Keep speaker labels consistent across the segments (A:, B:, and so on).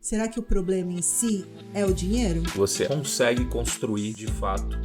A: Será que o problema em si é o dinheiro?
B: Você consegue construir, de fato,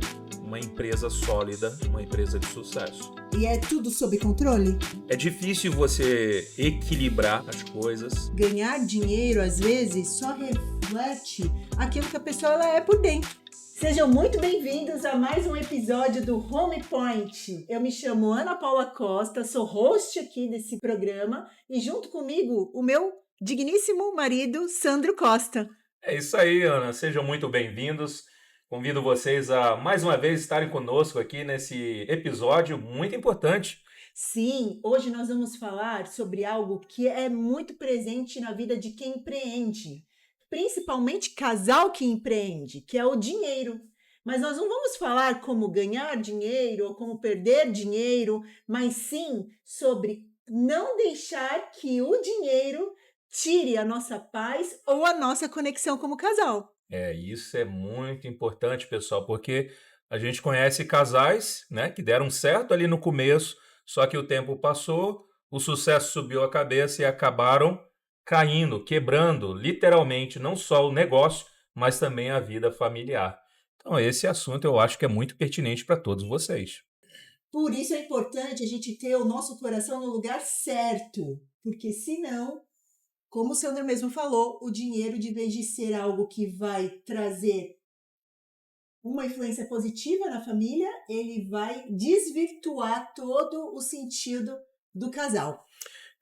B: uma empresa sólida, uma empresa de sucesso.
A: E é tudo sob controle?
B: É difícil você equilibrar as coisas.
A: Ganhar dinheiro, às vezes, só reflete aquilo que a pessoa ela é por dentro. Sejam muito bem-vindos a mais um episódio do Home Point. Eu me chamo Ana Paula Costa, sou host aqui desse programa e junto comigo o meu digníssimo marido, Sandro Costa.
B: É isso aí, Ana. Sejam muito bem-vindos. Convido vocês a, mais uma vez, estarem conosco aqui nesse episódio muito importante.
A: Sim, hoje nós vamos falar sobre algo que é muito presente na vida de quem empreende, principalmente casal que empreende, que é o dinheiro. Mas nós não vamos falar como ganhar dinheiro ou como perder dinheiro, mas sim sobre não deixar que o dinheiro tire a nossa paz ou a nossa conexão como casal.
B: Isso é muito importante, pessoal, porque a gente conhece casais, né, que deram certo ali no começo, só que o tempo passou, o sucesso subiu a cabeça e acabaram caindo, quebrando, literalmente, não só o negócio, mas também a vida familiar. Então, esse assunto eu acho que é muito pertinente para todos vocês.
A: Por isso é importante a gente ter o nosso coração no lugar certo, porque senão, como o Sandro mesmo falou, o dinheiro, de vez de ser algo que vai trazer uma influência positiva na família, ele vai desvirtuar todo o sentido do casal.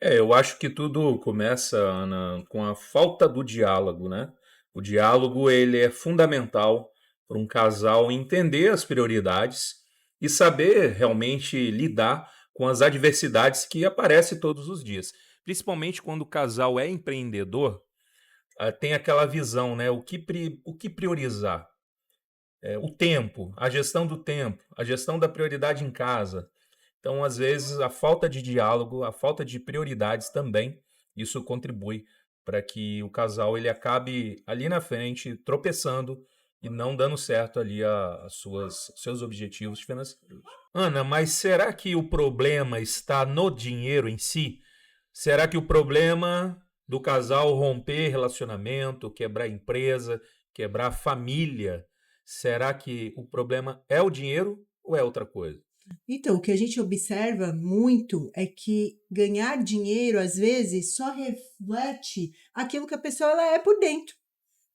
B: Eu acho que tudo começa, Ana, com a falta do diálogo, né? O diálogo, ele é fundamental para um casal entender as prioridades e saber realmente lidar com as adversidades que aparecem todos os dias. Principalmente quando o casal é empreendedor, tem aquela visão, né? O que priorizar? O tempo, a gestão do tempo, a gestão da prioridade em casa. Então, às vezes, a falta de diálogo, a falta de prioridades também, isso contribui para que o casal ele acabe ali na frente tropeçando e não dando certo ali seus objetivos financeiros. Ana, mas será que o problema está no dinheiro em si? Será que o problema do casal romper relacionamento, quebrar empresa, quebrar família, será que o problema é o dinheiro ou é outra coisa?
A: Então, o que a gente observa muito é que ganhar dinheiro, às vezes, só reflete aquilo que a pessoa ela é por dentro,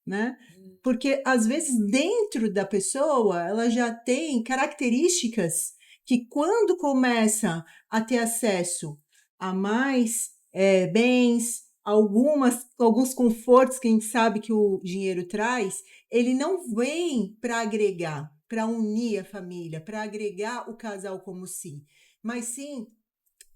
A: né? Porque, às vezes, dentro da pessoa, ela já tem características que, quando começa a ter acesso a mais bens, alguns confortos que a gente sabe que o dinheiro traz, ele não vem para agregar, para unir a família, para agregar o casal como si, mas sim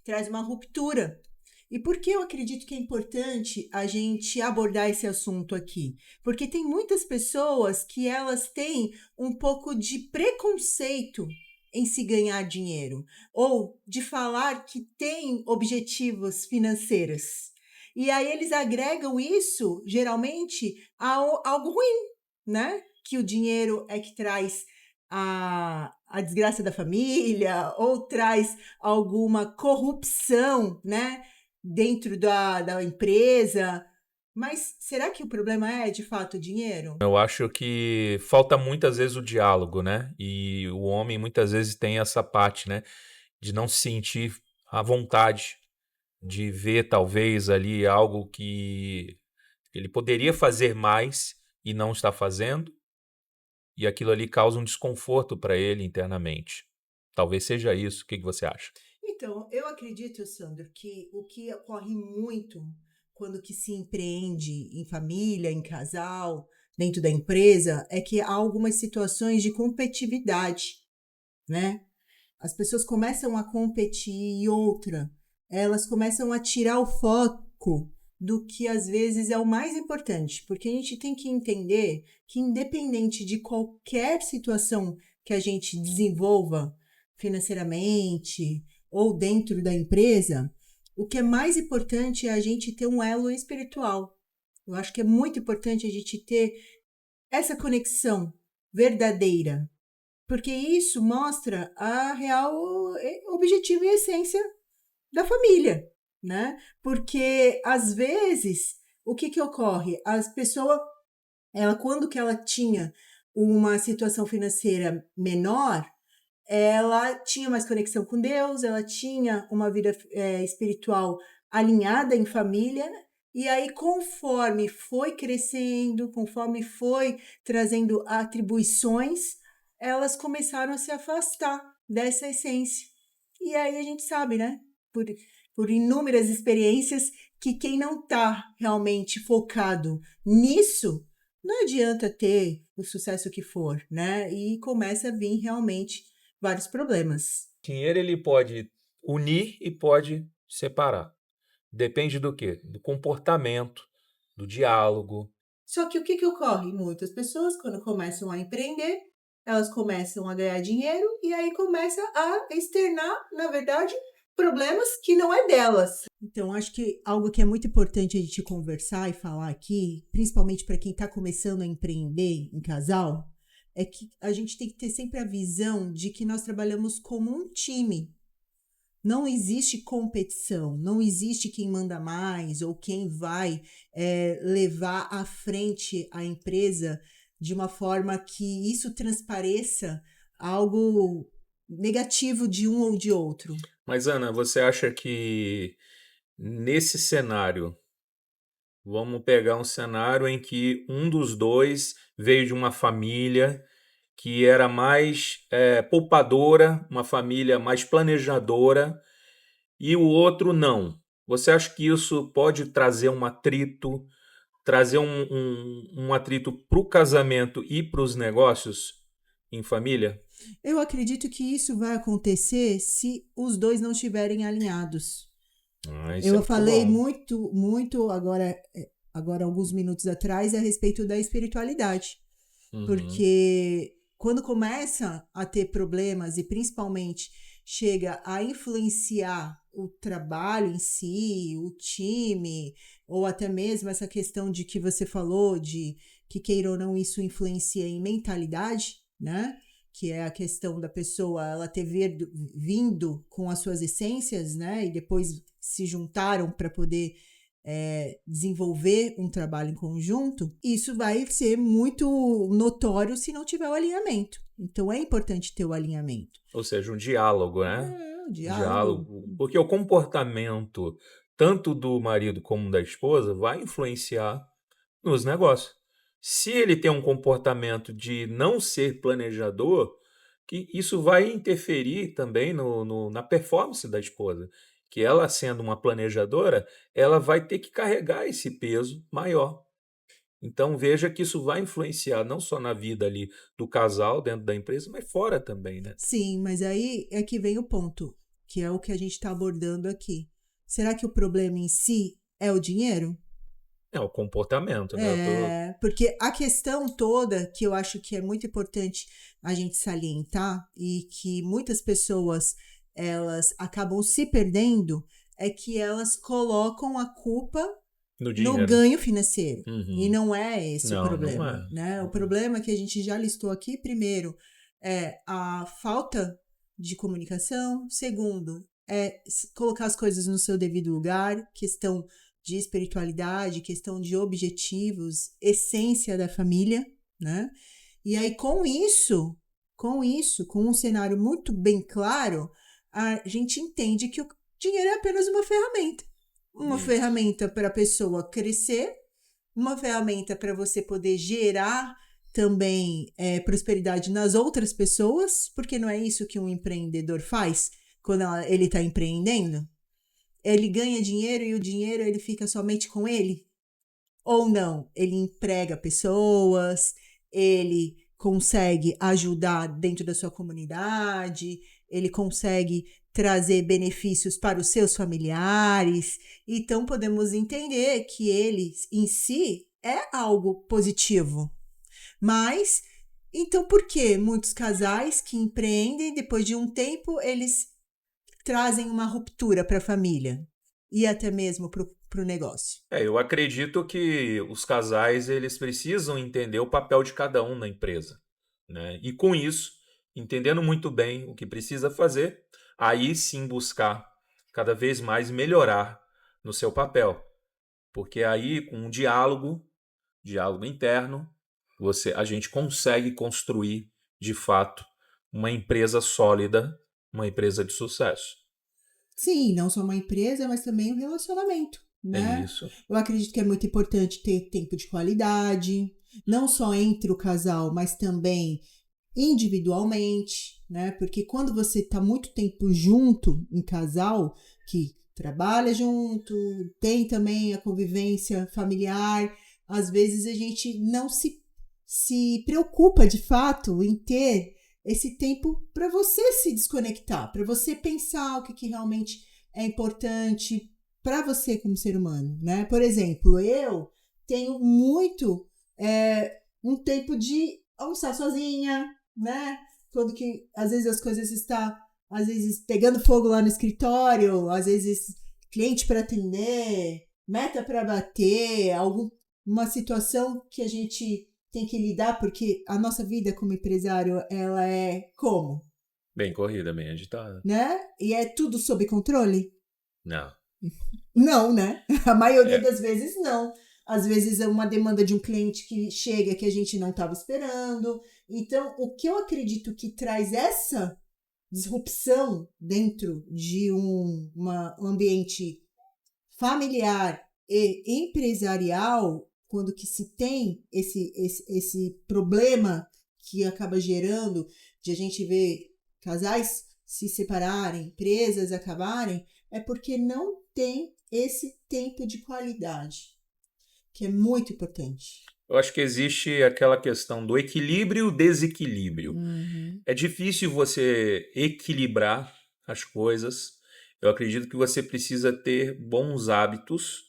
A: traz uma ruptura. E por que eu acredito que é importante a gente abordar esse assunto aqui? Porque tem muitas pessoas que elas têm um pouco de preconceito em se ganhar dinheiro ou de falar que tem objetivos financeiros. E aí eles agregam isso, geralmente, a algo ruim, né? Que o dinheiro é que traz a desgraça da família ou traz alguma corrupção, né? Dentro da empresa. Mas será que o problema é, de fato, o dinheiro?
B: Eu acho que falta muitas vezes o diálogo, né? E o homem muitas vezes tem essa parte, né? De não se sentir à vontade, de ver talvez ali algo que ele poderia fazer mais e não está fazendo, e aquilo ali causa um desconforto para ele internamente. Talvez seja isso. O que você acha?
A: Então, eu acredito, Sandro, que o que ocorre muito quando que se empreende em família, em casal, dentro da empresa, é que há algumas situações de competitividade, né? As pessoas começam a competir e outra, elas começam a tirar o foco do que às vezes é o mais importante, porque a gente tem que entender que independente de qualquer situação que a gente desenvolva financeiramente ou dentro da empresa, o que é mais importante é a gente ter um elo espiritual. Eu acho que é muito importante a gente ter essa conexão verdadeira, porque isso mostra a real objetivo e essência da família, né? Porque às vezes o que ocorre? As pessoas, ela, quando que ela tinha uma situação financeira menor, ela tinha mais conexão com Deus, ela tinha uma vida espiritual alinhada em família, e aí, conforme foi crescendo, conforme foi trazendo atribuições, elas começaram a se afastar dessa essência. E aí a gente sabe, né, por inúmeras experiências, que quem não está realmente focado nisso, não adianta ter o sucesso que for, né? E começa a vir realmente vários problemas.
B: Dinheiro ele pode unir e pode separar. Depende do quê? Do comportamento, do diálogo.
A: Só que o que ocorre? Muitas pessoas, quando começam a empreender, elas começam a ganhar dinheiro e aí começa a externar, na verdade, problemas que não é delas. Então, acho que algo que é muito importante a gente conversar e falar aqui, principalmente para quem está começando a empreender em casal, é que a gente tem que ter sempre a visão de que nós trabalhamos como um time. Não existe competição, não existe quem manda mais ou quem vai levar à frente a empresa de uma forma que isso transpareça algo negativo de um ou de outro.
B: Mas, Ana, você acha que nesse cenário, vamos pegar um cenário em que um dos dois veio de uma família que era mais poupadora, uma família mais planejadora, e o outro não. Você acha que isso pode trazer um atrito, trazer um atrito para o casamento e para os negócios em família?
A: Eu acredito que isso vai acontecer se os dois não estiverem alinhados.
B: Ah, isso é
A: Eu
B: muito
A: falei
B: bom.
A: muito agora alguns minutos atrás a respeito da espiritualidade.
B: Uhum.
A: Porque quando começa a ter problemas e principalmente chega a influenciar o trabalho em si, o time, ou até mesmo essa questão de que você falou, de que queira ou não isso influencia em mentalidade, né? Que é a questão da pessoa ela ter vindo com as suas essências, né? E depois se juntaram para poder desenvolver um trabalho em conjunto, isso vai ser muito notório se não tiver o alinhamento. Então é importante ter o alinhamento.
B: Ou seja, um diálogo, né?
A: É, o diálogo.
B: Diálogo. Porque o comportamento, tanto do marido como da esposa, vai influenciar nos negócios. Se ele tem um comportamento de não ser planejador, que isso vai interferir também na performance da esposa. Que ela, sendo uma planejadora, ela vai ter que carregar esse peso maior. Então veja que isso vai influenciar não só na vida ali do casal dentro da empresa, mas fora também, né?
A: Sim, mas aí é que vem o ponto, que é o que a gente está abordando aqui. Será que o problema em si é o dinheiro?
B: É o comportamento, né? Eu tô...
A: É, porque a questão toda, que eu acho que é muito importante a gente salientar e que muitas pessoas elas acabam se perdendo, é que elas colocam a culpa
B: No
A: no
B: dinheiro.
A: ganho financeiro. E
B: Uhum.
A: não é esse o
B: Não, não
A: problema,
B: é.
A: né? O problema que a gente já listou aqui, primeiro, é a falta de comunicação. Segundo, é colocar as coisas no seu devido lugar, questão de espiritualidade, questão de objetivos, essência da família, né? E aí, com um cenário muito bem claro, a gente entende que o dinheiro é apenas uma ferramenta. Uma
B: Isso.
A: ferramenta para a pessoa crescer, uma ferramenta para você poder gerar também prosperidade nas outras pessoas, porque não é isso que um empreendedor faz quando ele está empreendendo? Ele ganha dinheiro e o dinheiro ele fica somente com ele? Ou não? Ele emprega pessoas, ele consegue ajudar dentro da sua comunidade, ele consegue trazer benefícios para os seus familiares. Então podemos entender que ele em si é algo positivo. Mas então por que muitos casais que empreendem depois de um tempo eles trazem uma ruptura para a família e até mesmo para o negócio?
B: Eu acredito que os casais eles precisam entender o papel de cada um na empresa, né? E com isso, entendendo muito bem o que precisa fazer, aí sim buscar cada vez mais melhorar no seu papel. Porque aí, com um diálogo interno, a gente consegue construir, de fato, uma empresa sólida, uma empresa de sucesso.
A: Sim, não só uma empresa, mas também um relacionamento,
B: É
A: né?
B: isso.
A: Eu acredito que é muito importante ter tempo de qualidade, não só entre o casal, mas também individualmente, né? Porque quando você está muito tempo junto em casal, que trabalha junto, tem também a convivência familiar, às vezes a gente não se preocupa de fato em ter esse tempo para você se desconectar, para você pensar o que realmente é importante para você como ser humano, né? Por exemplo, eu tenho muito um tempo de almoçar sozinha, né? Quando que às vezes as coisas estão, às vezes pegando fogo lá no escritório, às vezes cliente para atender, meta para bater, uma situação que a gente tem que lidar, porque a nossa vida como empresário, ela é como?
B: Bem corrida, bem agitada.
A: Né? E é tudo sob controle?
B: Não.
A: Não, né? A maioria
B: É,
A: das vezes não. Às vezes é uma demanda de um cliente que chega que a gente não estava esperando. Então, o que eu acredito que traz essa disrupção dentro de um ambiente familiar e empresarial, quando que se tem esse problema que acaba gerando de a gente ver casais se separarem, empresas acabarem, é porque não tem esse tempo de qualidade, que é muito importante.
B: eu acho que existe aquela questão do equilíbrio e desequilíbrio.
A: Uhum.
B: É difícil você equilibrar as coisas. Eu acredito que você precisa ter bons hábitos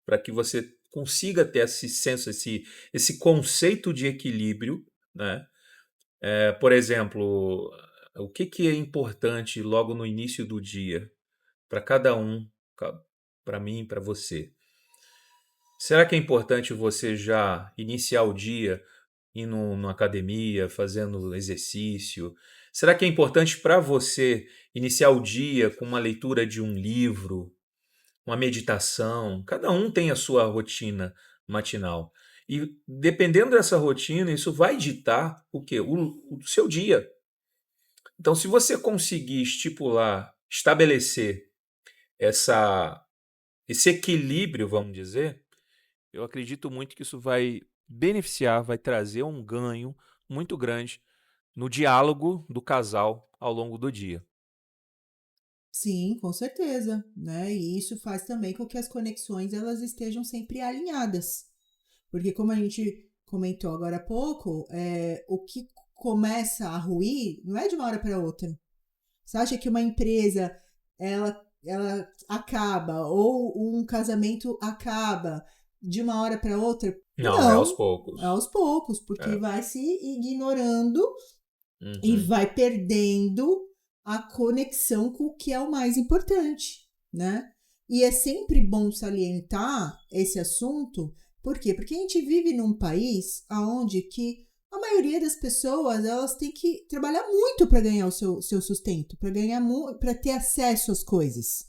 B: para que você consiga ter esse senso, esse conceito de equilíbrio, né? Por exemplo, o que é importante logo no início do dia para cada um, para mim, para você? Será que é importante você já iniciar o dia indo numa academia, fazendo exercício? Será que é importante para você iniciar o dia com uma leitura de um livro, uma meditação? Cada um tem a sua rotina matinal. E dependendo dessa rotina, isso vai ditar o quê? O seu dia. Então, se você conseguir estipular, estabelecer essa, esse equilíbrio, vamos dizer, eu acredito muito que isso vai beneficiar, vai trazer um ganho muito grande no diálogo do casal ao longo do dia.
A: Sim, com certeza, né? E isso faz também com que as conexões elas estejam sempre alinhadas. Porque como a gente comentou agora há pouco, o que começa a ruir não é de uma hora para outra. Você acha que uma empresa ela acaba ou um casamento acaba de uma hora para outra?
B: Não, é aos
A: Não, é
B: poucos.
A: aos poucos, porque
B: É.
A: vai se ignorando e
B: Uhum.
A: vai perdendo a conexão com o que é o mais importante, né? E é sempre bom salientar esse assunto, por quê? Porque a gente vive num país onde que a maioria das pessoas elas têm que trabalhar muito para ganhar o seu sustento, para ganhar para ter acesso às coisas.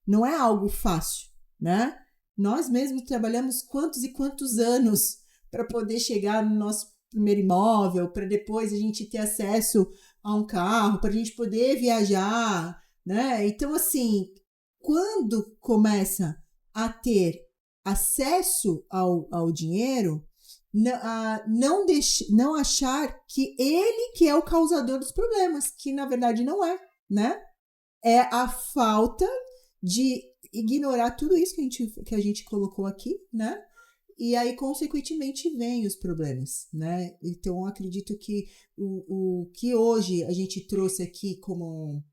A: Não é algo fácil, né? Nós mesmos trabalhamos quantos e quantos anos para poder chegar no nosso primeiro imóvel, para depois a gente ter acesso a um carro, para a gente poder viajar, né? Então, assim, quando começa a ter acesso ao dinheiro, não achar que ele que é o causador dos problemas, que na verdade não é, né? É a falta de ignorar tudo isso que a gente colocou aqui, né? E aí, consequentemente, vêm os problemas, né? Então, eu acredito que o que hoje a gente trouxe aqui como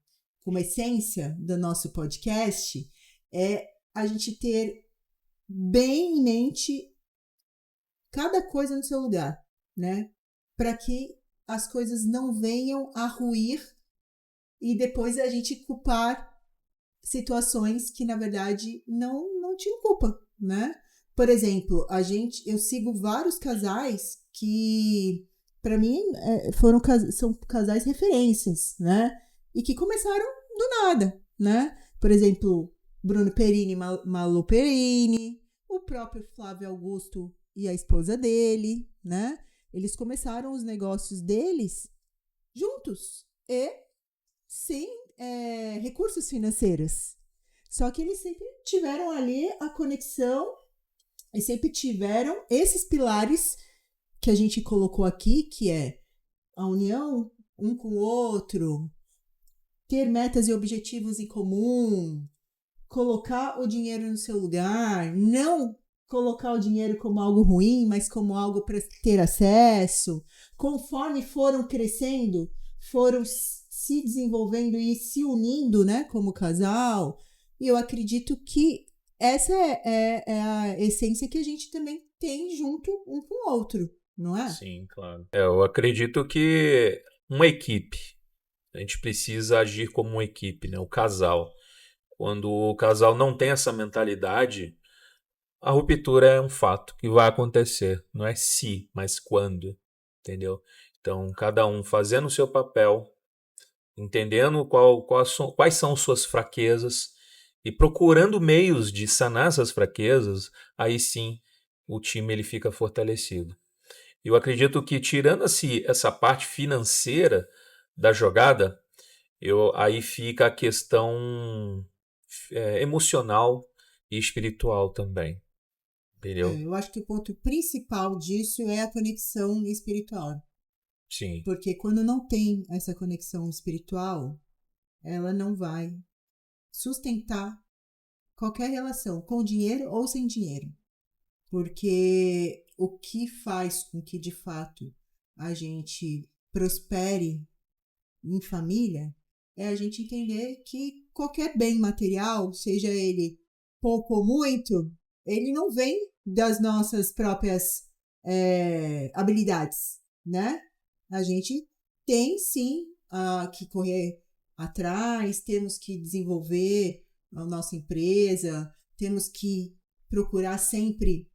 A: essência do nosso podcast é a gente ter bem em mente cada coisa no seu lugar, né? Para que as coisas não venham a ruir e depois a gente culpar situações que, na verdade, não tinham culpa, né? Por exemplo, eu sigo vários casais que, para mim, são casais referências, né? E que começaram do nada, né? Por exemplo, Bruno Perini, Malu Perini, o próprio Flávio Augusto e a esposa dele, né? Eles começaram os negócios deles juntos e sem recursos financeiros. Só que eles sempre tiveram ali a conexão e sempre tiveram esses pilares que a gente colocou aqui, que é a união um com o outro, ter metas e objetivos em comum, colocar o dinheiro no seu lugar, não colocar o dinheiro como algo ruim, mas como algo para ter acesso. Conforme foram crescendo, foram se desenvolvendo e se unindo, né, como casal. E eu acredito que essa é a essência que a gente também tem junto um com o outro, não é?
B: Sim, claro. Eu acredito que uma equipe, a gente precisa agir como uma equipe, né? O casal. Quando o casal não tem essa mentalidade, a ruptura é um fato que vai acontecer. Não é se, mas quando, entendeu? Então, cada um fazendo o seu papel, entendendo quais são suas fraquezas e procurando meios de sanar essas fraquezas, aí sim o time ele fica fortalecido. Eu acredito que tirando essa parte financeira da jogada, aí fica a questão emocional e espiritual também, entendeu?
A: Eu acho que o ponto principal disso é a conexão espiritual.
B: Sim,
A: Porque quando não tem essa conexão espiritual, ela não vai sustentar qualquer relação, com dinheiro ou sem dinheiro. Porque o que faz com que, de fato, a gente prospere em família é a gente entender que qualquer bem material, seja ele pouco ou muito, ele não vem das nossas próprias habilidades, né? A gente tem sim que correr atrás, temos que desenvolver a nossa empresa, temos que procurar sempre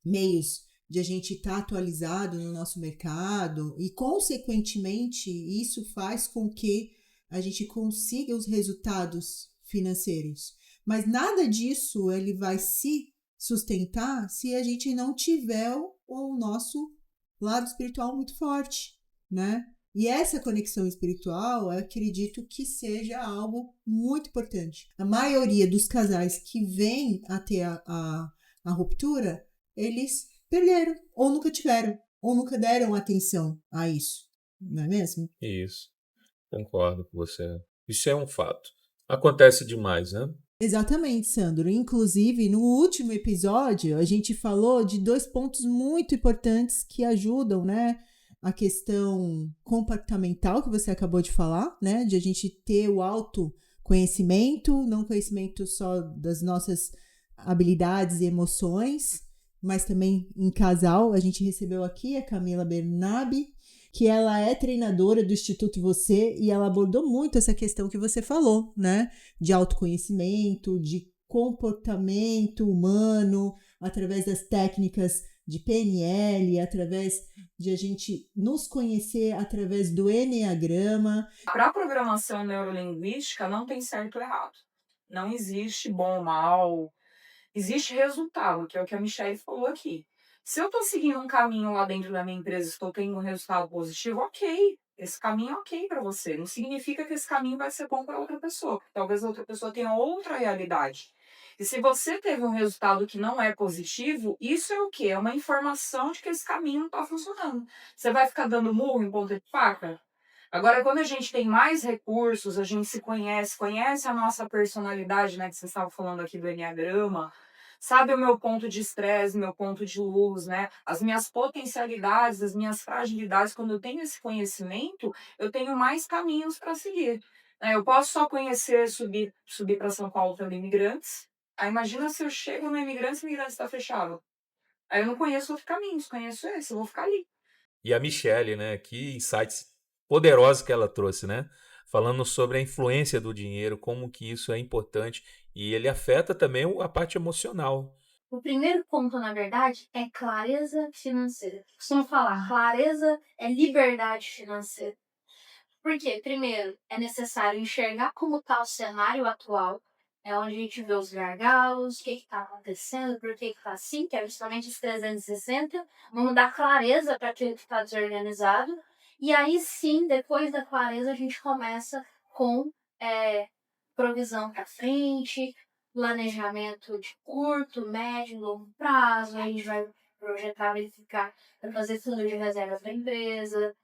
A: meios de a gente estar atualizado no nosso mercado e, consequentemente, isso faz com que a gente consiga os resultados financeiros. Mas nada disso ele vai se sustentar se a gente não tiver o nosso lado espiritual muito forte, né? E essa conexão espiritual, eu acredito que seja algo muito importante. A maioria dos casais que vêm a ter a ruptura, eles perderam, ou nunca tiveram, ou nunca deram atenção a isso, não é mesmo?
B: isso. Concordo com você. Isso é um fato. Acontece demais, né?
A: Exatamente, Sandro. Inclusive, no último episódio, a gente falou de dois pontos muito importantes que ajudam, né? A questão comportamental que você acabou de falar, né? De a gente ter o autoconhecimento, não conhecimento só das nossas habilidades e emoções, mas também em casal. A gente recebeu aqui a Camila Bernabe, que ela é treinadora do Instituto Você e ela abordou muito essa questão que você falou, né? De autoconhecimento, de comportamento humano, através das técnicas de PNL, através de a gente nos conhecer através do Eneagrama.
C: Para a programação neurolinguística não tem certo ou errado. Não existe bom ou mal. Existe resultado, que é o que a Michelle falou aqui. Se eu estou seguindo um caminho lá dentro da minha empresa, estou tendo um resultado positivo, ok. Esse caminho é ok para você. Não significa que esse caminho vai ser bom para outra pessoa. Talvez a outra pessoa tenha outra realidade. E se você teve um resultado que não é positivo, isso é o quê? É uma informação de que esse caminho não está funcionando. Você vai ficar dando murro em ponta de faca? Agora, quando a gente tem mais recursos, a gente se conhece, conhece a nossa personalidade, né? Que você estava falando aqui do Enneagrama, sabe o meu ponto de estresse, meu ponto de luz, né? As minhas potencialidades, as minhas fragilidades. Quando eu tenho esse conhecimento, eu tenho mais caminhos para seguir. Eu posso só conhecer, subir para São Paulo pelo Imigrantes. Aí imagina se eu chego no Imigrantes e o Imigrantes está fechado. Aí eu não conheço outros caminhos, conheço esse, eu vou ficar ali.
B: E a Michelle, né? Que insights poderosos que ela trouxe, né? Falando sobre a influência do dinheiro, como que isso é importante e ele afeta também a parte emocional.
D: O primeiro ponto, na verdade, é clareza financeira. Costumo falar, clareza é liberdade financeira. Por quê? Primeiro, é necessário enxergar como está o cenário atual É onde a gente vê os gargalos, o que está acontecendo, por que está assim, que é justamente os 360. Vamos dar clareza para aquilo que está desorganizado. E aí sim, depois da clareza, a gente começa com provisão para frente, planejamento de curto, médio e longo prazo. A gente vai projetar, verificar, fazer fundo de reserva para a empresa,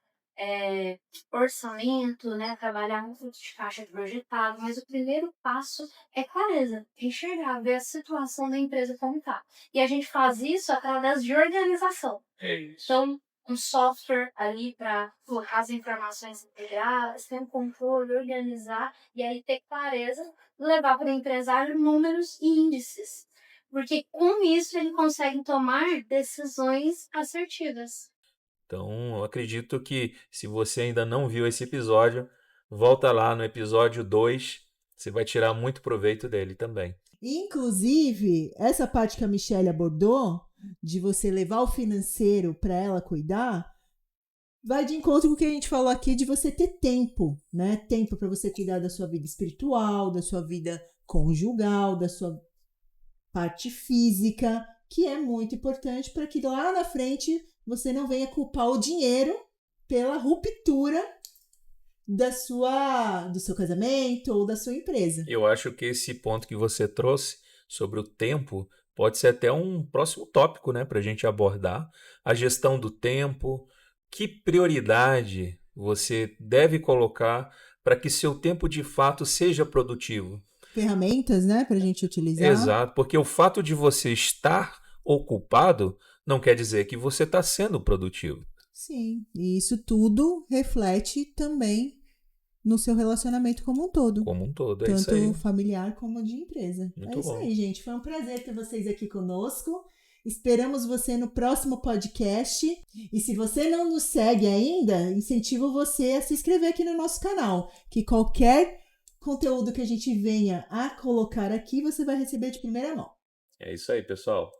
D: orçamento, né? Trabalhar com fluxo de caixa projetado, mas o primeiro passo é clareza, enxergar, ver a situação da empresa como está. E a gente faz isso através de organização. Então, um software ali para colocar as informações integradas, ter um controle, organizar e aí ter clareza, levar para o empresário números e índices. Porque com isso ele consegue tomar decisões assertivas.
B: Então, eu acredito que se você ainda não viu esse episódio, volta lá no episódio 2, você vai tirar muito proveito dele também.
A: Inclusive, essa parte que a Michelle abordou, de você levar o financeiro para ela cuidar, vai de encontro com o que a gente falou aqui de você ter tempo, né? Tempo para você cuidar da sua vida espiritual, da sua vida conjugal, da sua parte física, que é muito importante para que lá na frente você não venha culpar o dinheiro pela ruptura do seu casamento ou da sua empresa.
B: Eu acho que esse ponto que você trouxe sobre o tempo pode ser até um próximo tópico, né, para a gente abordar. A gestão do tempo, que prioridade você deve colocar para que seu tempo de fato seja produtivo.
A: Ferramentas, né, para a gente utilizar.
B: Exato, porque o fato de você estar ocupado não quer dizer que você está sendo produtivo.
A: Sim, e isso tudo reflete também no seu relacionamento como um todo.
B: Como um todo, é isso
A: Tanto
B: aí.
A: familiar como de empresa.
B: Muito
A: é isso
B: bom.
A: aí, gente. Foi um prazer ter vocês aqui conosco. Esperamos você no próximo podcast. E se você não nos segue ainda, incentivo você a se inscrever aqui no nosso canal, que qualquer conteúdo que a gente venha a colocar aqui, você vai receber de primeira mão.
B: É isso aí, pessoal.